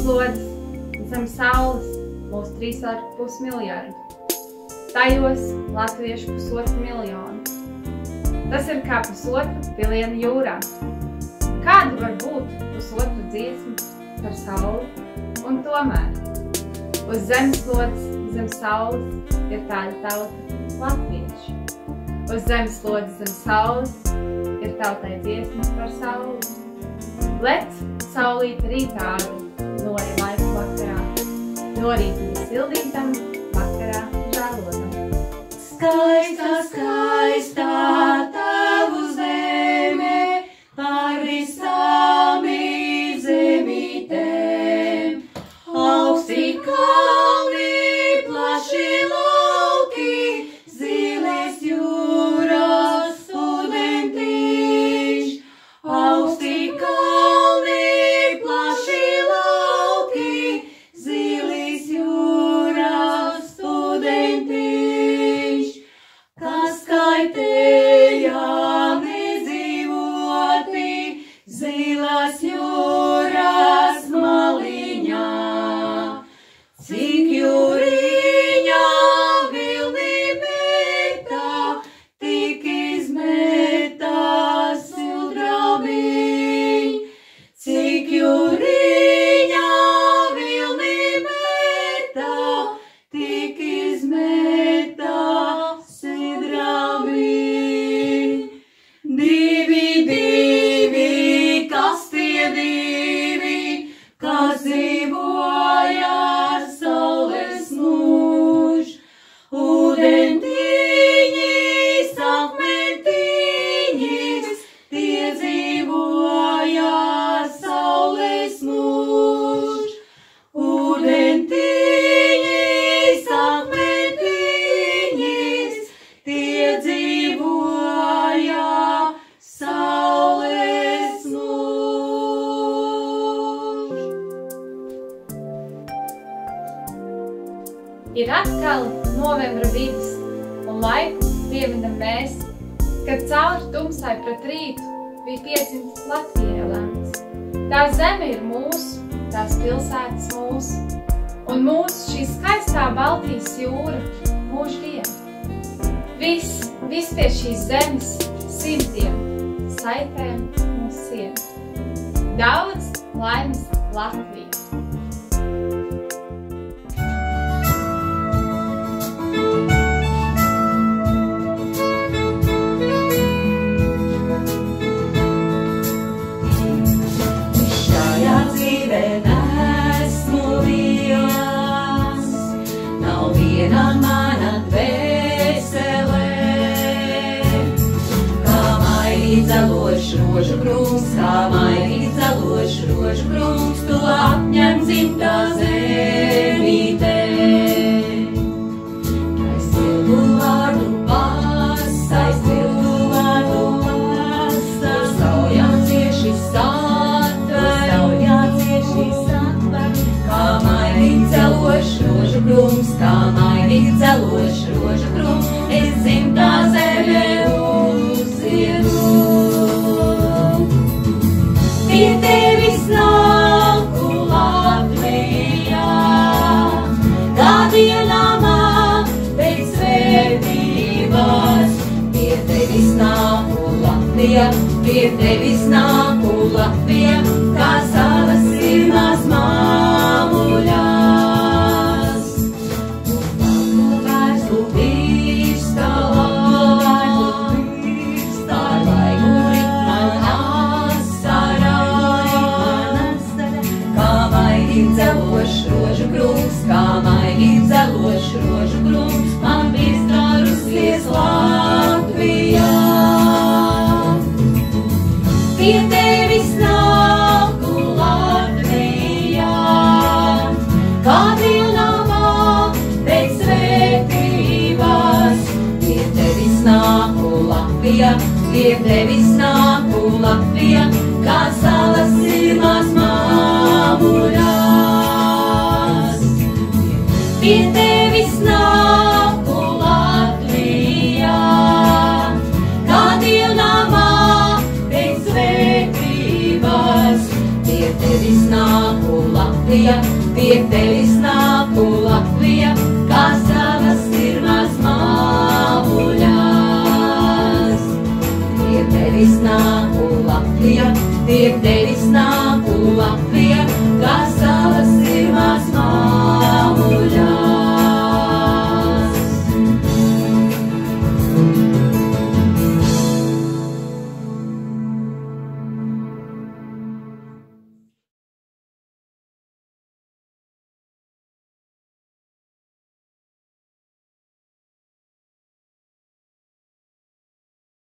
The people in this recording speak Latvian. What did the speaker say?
Zemeslodes zem saules mūs 3,5 miljardu. Tajos latviešu 1,5 miljonu. Tas ir kā 1,5 piliena jūrā. Kāda var būt 1,5 dziesma par sauli? Un tomēr uz zemeslodes zem saules ir tāda tauta latvieši. Uz zemeslodes zem saules ir tautai dziesma par sauli. Lec saulīte rītāru, nori laiku vakarā, norītini sildītam, vakarā žēlotam. Skaista, skaista tavu zeme, par visām zemītēm. Augsti kalni, plaši lauki, ziles jūras studentiņš. Augsti kalni, plaši lauki, ziles jūras studentiņš. Kas kaitējām izdzīvoti zilas jūras maliņā. Cik jūriņā vilni metā, tik izmetā sildrabiņ. Cik jūriņā vilni metā, tik izmetā sildrabiņ. Divi, divi, kas tie divi, kas dzīvoja saules mūž. Ūdentiņis, akmentiņis, tie dzīvoja saules mūž. Ūdentiņis, akmentiņis, tie dzīvoja saules mūž. Ir atkal novembra vidus, un laiku pieminam mēs, kad cauri tumsai pret rītu bija piedzimts Latvijai lemts. Tā zeme ir mūsu, tās pilsētas mūsu, un mūsu šī skaistā Baltijas jūra mūždien. Viss pie šīs zemes simtiem saitēm mūs sien. Daudz laimes Latvija! Šajā dzīvē nesmu viens, nav viena mana dvēselē. Kā maigi dzelošs rožu krūms, kā maigi dzelošs rožu krūms, tu apņem dzimtā zemītē. Aiz siltu vārdu pasta, aiz siltu vārdu pasta, saujā cieši satver, kā maigi dzelošs rožu krūms, kā maigi dzelošs rožu krūms, es dzimtā zemē uziedu. Pie tevis nāku Latvijā, kā dienamā pēc svētības. Pie tevis nāku Latvija, pie tevis nāku Latvija, kā savas sirmās māmuļās. Un vērstu pīrstalā, ar laiku ritma asarā. Kā maigi dzelošs rožu krūms, kā maigi dzelošs rožu krūms, man piestrārusies Latvijā. Pie tevis nāku Latvijā, kā dienamā pēc svētības. Pie tevis nāku Latvija, pie tevis nāku Latvija, kā salas sirmās māmuļās. Pie tevis nāku Latvijā, kā dienamā pēc svētības. Pie tevis nāku Latvija, Latvija, pie tevis nāku Latvija, kā savas pirmās māmuļas. Pie tevis nāku Latvija, pie tevis nāku